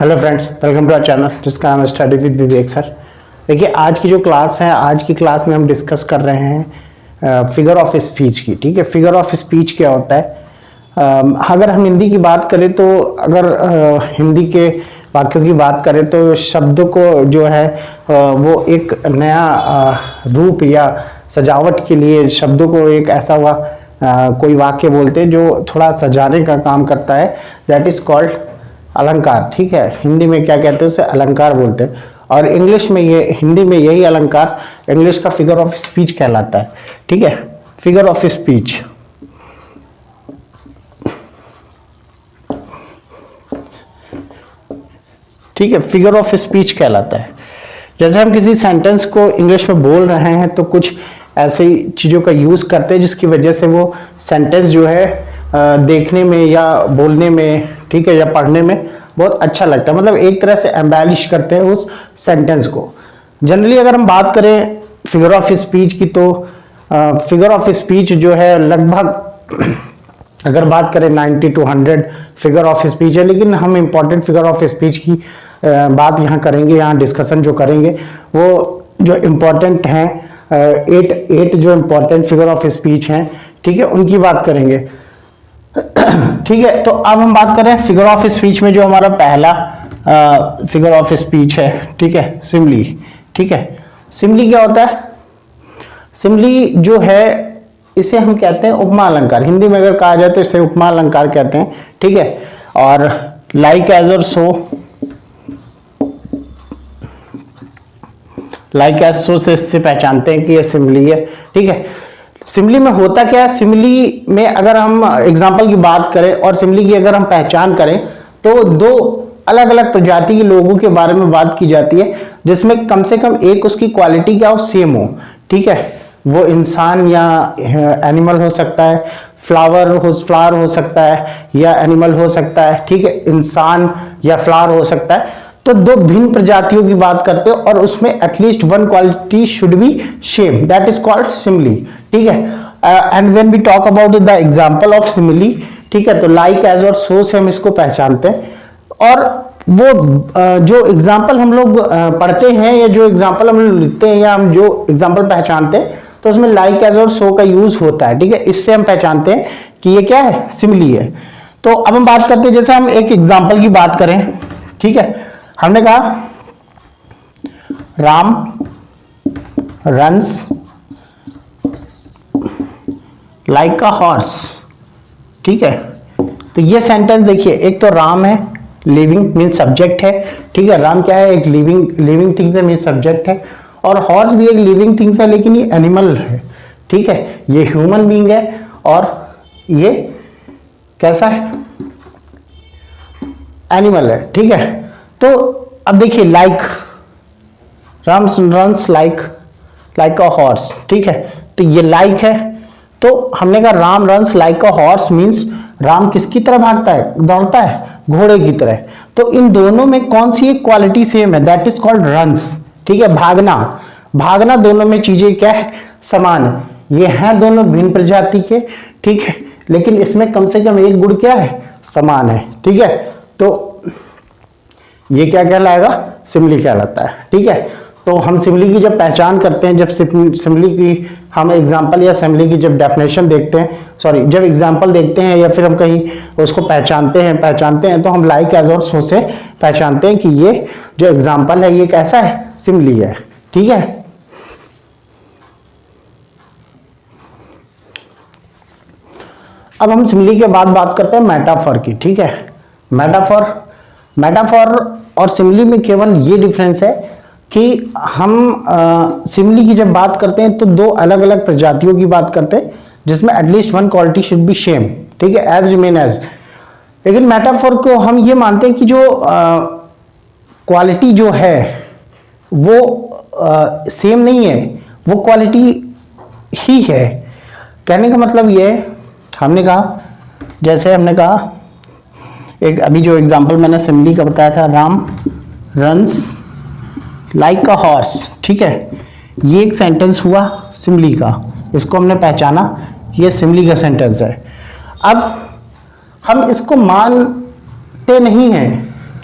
Hello friends, welcome to our channel जिसका नाम है स्टडी विद विवेक सर। देखिए आज की जो क्लास है, आज की क्लास में हम डिस्कस कर रहे हैं फिगर ऑफ स्पीच की। ठीक है, फिगर ऑफ स्पीच क्या होता है? अगर हम हिंदी की बात करें तो अगर हिंदी के वाक्यों की बात करें तो शब्द को जो है वो एक नया रूप या सजावट के लिए शब्दों को एक ऐसा हुआ कोई वाक्य बोलते हैं जो थोड़ा सजाने का काम करता है। दैट इज कॉल्ड अलंकार। ठीक है, हिंदी में क्या कहते हैं उसे अलंकार बोलते हैं, और इंग्लिश में ये हिंदी में यही अलंकार इंग्लिश का फिगर ऑफ स्पीच कहलाता है। ठीक है, फिगर ऑफ स्पीच। ठीक है, फिगर ऑफ स्पीच कहलाता है। जैसे हम किसी सेंटेंस को इंग्लिश में बोल रहे हैं तो कुछ ऐसी चीजों का यूज करते हैं जिसकी वजह से वो सेंटेंस जो है देखने में या बोलने में, ठीक है, या पढ़ने में बहुत अच्छा लगता है। मतलब एक तरह से एम्बेलिश करते हैं उस सेंटेंस को। जनरली अगर हम बात करें फिगर ऑफ स्पीच की तो फिगर ऑफ स्पीच जो है लगभग अगर बात करें 90 to 100 फिगर ऑफ स्पीच है, लेकिन हम इंपॉर्टेंट फिगर ऑफ स्पीच की बात यहाँ करेंगे। यहाँ डिस्कशन जो करेंगे वो जो इम्पोर्टेंट हैं 8 जो इम्पोर्टेंट फिगर ऑफ स्पीच हैं, ठीक है, उनकी बात करेंगे। ठीक है, तो अब हम बात करें फिगर ऑफ स्पीच में जो हमारा पहला फिगर ऑफ स्पीच है, ठीक है, सिमली। ठीक है, सिमली क्या होता है? सिमली जो है इसे हम कहते हैं उपमा अलंकार। हिंदी में अगर कहा जाए तो इसे उपमा अलंकार कहते हैं। ठीक है, और लाइक एज और सो, लाइक एज सो से इससे पहचानते हैं कि ये सिमली है। ठीक है, सिमली में होता क्या है? सिमली में अगर हम एग्जाम्पल की बात करें और सिमली की अगर हम पहचान करें तो दो अलग अलग प्रजाति के लोगों के बारे में बात की जाती है, जिसमें कम से कम एक उसकी क्वालिटी क्या हो, सेम हो। ठीक है, वो इंसान या एनिमल हो सकता है, फ्लावर हो सकता है या एनिमल हो सकता है। ठीक है, इंसान या फ्लावर हो सकता है। तो दो भिन्न प्रजातियों की बात करते हो और उसमें at least one quality should be same, that is called simile. ठीक है, and when we talk about the example of simile, ठीक है, तो लाइक एज और सो से हम इसको पहचानते हैं। और वो जो एग्जांपल हम लोग पढ़ते हैं या जो एग्जांपल हम लोग लिखते हैं या हम जो एग्जांपल पहचानते हैं तो उसमें लाइक एज और सो का यूज होता है। ठीक है, इससे हम पहचानते हैं कि ये क्या है, सिमिली है। तो अब हम बात करते हैं, जैसे हम एक एग्जाम्पल की बात करें। ठीक है, हमने कहा Ram runs like a horse. ठीक है, तो ये सेंटेंस देखिए, एक तो राम है, लिविंग मीन सब्जेक्ट है। ठीक है, राम क्या है? एक लिविंग थिंग्स है मीन सब्जेक्ट है, और हॉर्स भी एक लिविंग थिंग्स है लेकिन ये एनिमल है। ठीक है, ये ह्यूमन बीइंग है और ये कैसा है? एनिमल है। ठीक है, तो अब देखिए like Ram runs like a horse. ठीक है, तो ये लाइक है, तो हमने कहा Ram runs like a horse means Ram किसकी तरह भागता है, दौड़ता है, घोड़े की तरह। तो इन दोनों में कौन सी एक क्वालिटी सेम है? That is called runs. ठीक है, भागना दोनों में चीजें क्या है, समान है। ये हैं दोनों भिन्न प्रजाति के, ठीक है, लेकिन इसमें कम से कम एक गुण क्या है, समान है। ठीक है, तो ये क्या कहलाएगा, सिमली कहलाता है। ठीक है, तो हम सिमली की जब पहचान करते हैं, जब सिमली की हम एग्जाम्पल या सिमली की जब डेफिनेशन देखते हैं, सॉरी जब एग्जाम्पल देखते हैं या फिर हम कहीं उसको पहचानते हैं तो हम लाइक एज और सो से पहचानते हैं कि ये जो एग्जाम्पल है ये कैसा है, सिमली है। ठीक है, अब हम सिमली के बाद बात करते हैं मेटाफर की। ठीक है, मेटाफर और सिमली में केवल ये डिफरेंस है कि हम सिमली की जब बात करते हैं तो दो अलग अलग प्रजातियों की बात करते हैं जिसमें at least one quality should be same. ठीक है, एज रिमेन एज। लेकिन मेटाफर को हम ये मानते हैं कि जो क्वालिटी जो है वो सेम नहीं है, वो क्वालिटी ही है। कहने का मतलब ये है, हमने कहा जैसे हमने कहा एक अभी जो एग्जांपल मैंने सिमली का बताया था, Ram runs like a horse. ठीक है, ये एक सेंटेंस हुआ सिमली का, इसको हमने पहचाना कि ये सिमली का सेंटेंस है। अब हम इसको मानते नहीं हैं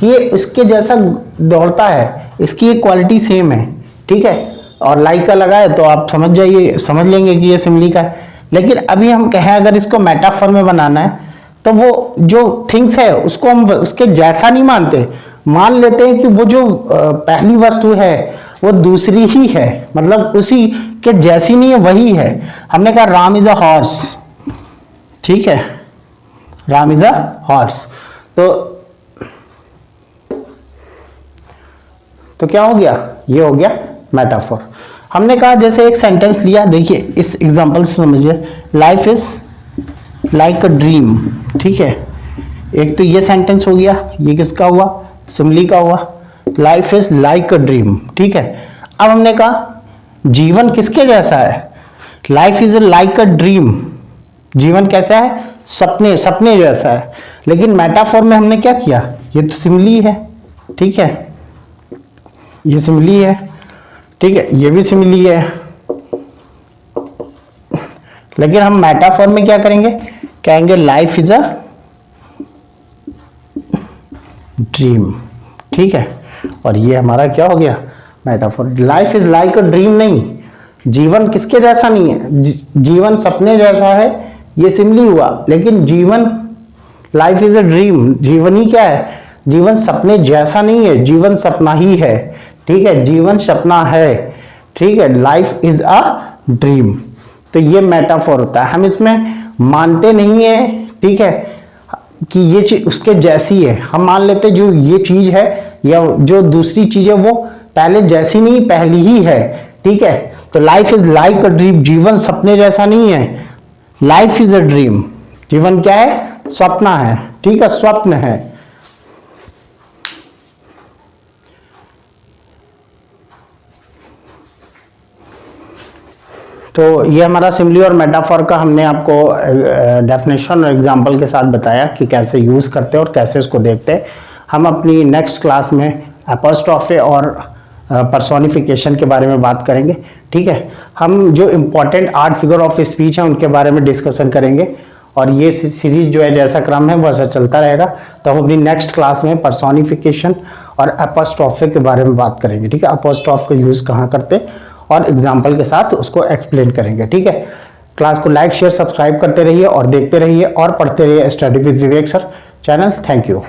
कि ये इसके जैसा दौड़ता है, इसकी एक क्वालिटी सेम है, ठीक है, और लाइक का लगा है तो आप समझ जाइए, समझ लेंगे कि ये सिमिली का है। लेकिन अभी हम कहें अगर इसको मेटाफर में बनाना है तो वो जो थिंग्स है उसको हम उसके जैसा नहीं मानते, मान लेते हैं कि वो जो पहली वस्तु है वो दूसरी ही है, मतलब उसी के जैसी नहीं है, वही है। हमने कहा राम इज अ हॉर्स, ठीक है, राम इज अ हॉर्स, तो क्या हो गया, ये हो गया मेटाफोर। हमने कहा जैसे एक सेंटेंस लिया, देखिए इस एग्जांपल से समझिए, life is like a dream, ठीक है, एक तो ये सेंटेंस हो गया, ये किसका हुआ, सिमिली का हुआ, life is like a dream, ठीक है। अब हमने कहा जीवन किसके जैसा है, life is like a dream, जीवन कैसा है, सपने, सपने जैसा है। लेकिन मेटाफोर में हमने क्या किया, ये तो सिमिली है, ठीक है, ये सिमिली है, ठीक है, ये भी सिमिली है, लेकिन हम मेटाफोर में क्या करेंगे, कहेंगे लाइफ इज अ ड्रीम, ठीक है, और ये हमारा क्या हो गया, metaphor. Life is like a dream नहीं, जीवन किसके जैसा नहीं है, जीवन सपने जैसा है, ये सिमिली हुआ। लेकिन जीवन, लाइफ इज अ ड्रीम, जीवन ही क्या है, जीवन सपने जैसा नहीं है, जीवन सपना ही है, ठीक है, जीवन सपना है, ठीक है, लाइफ इज अ ड्रीम। तो ये मेटाफोर होता है, हम इसमें मानते नहीं है, ठीक है, कि ये चीज उसके जैसी है, हम मान लेते जो ये चीज है या जो दूसरी चीज है वो पहले जैसी नहीं, पहली ही है, ठीक है। तो life is like a dream, जीवन सपने जैसा नहीं है, लाइफ इज अ ड्रीम, जीवन क्या है, स्वप्न है, ठीक है, स्वप्न है। तो ये हमारा सिमिली और मेटाफोर का हमने आपको डेफिनेशन और एग्जांपल के साथ बताया कि कैसे यूज़ करते हैं और कैसे इसको देखते हैं। हम अपनी नेक्स्ट क्लास में एपोस्ट्रोफे और पर्सोनिफिकेशन के बारे में बात करेंगे, ठीक है। हम जो इम्पोर्टेंट 8 फिगर ऑफ स्पीच हैं उनके बारे में डिस्कशन करेंगे, और ये सीरीज जो है जैसा क्रम है वैसा चलता रहेगा। तो हम अपनी नेक्स्ट क्लास में पर्सोनिफिकेशन और एपोस्ट्रोफे के बारे में बात करेंगे, ठीक है, एपोस्ट्रोफ का यूज़ कहाँ करते और एग्जाम्पल के साथ उसको एक्सप्लेन करेंगे, ठीक है। क्लास को लाइक शेयर सब्सक्राइब करते रहिए और देखते रहिए और पढ़ते रहिए study with Vivek sir channel. Thank you.